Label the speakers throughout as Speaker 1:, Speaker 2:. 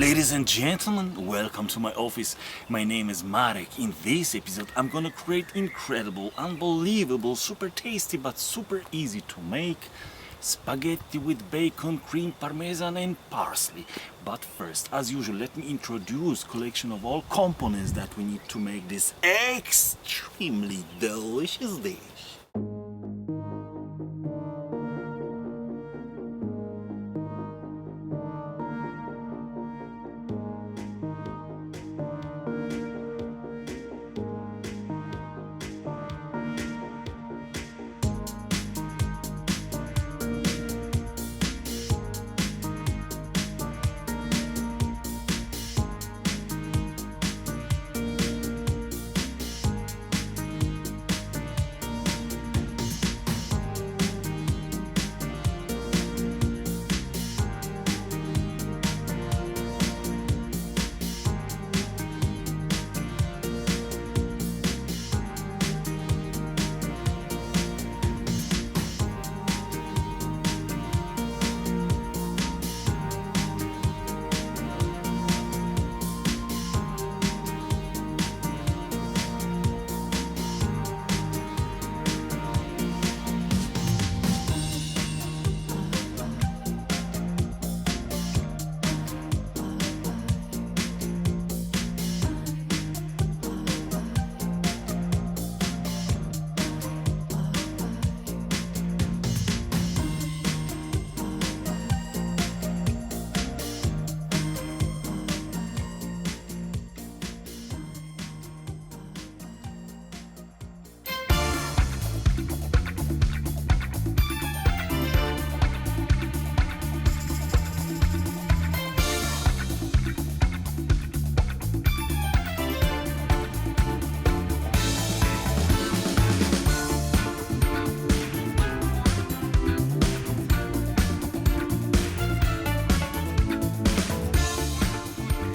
Speaker 1: Ladies and gentlemen, welcome to my office. My name is Marek. In this episode, I'm gonna create incredible, unbelievable, super tasty but super easy to make spaghetti with bacon, cream, parmesan and parsley. But first, as usual, let me introduce collection of all components that we need to make this extremely delicious dish.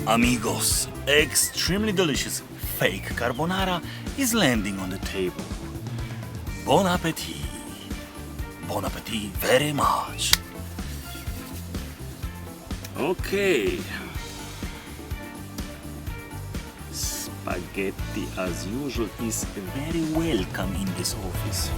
Speaker 1: Amigos, extremely delicious fake carbonara is landing on the table. Bon appetit! Bon appetit very much! Okay. Spaghetti as usual is very welcome in this office.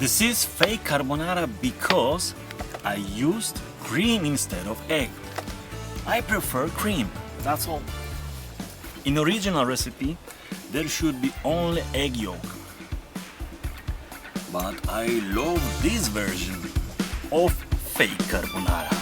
Speaker 1: This is fake carbonara because I used cream instead of egg. I prefer cream, that's all. In original recipe, there should be only egg yolk. But I love this version of fake carbonara.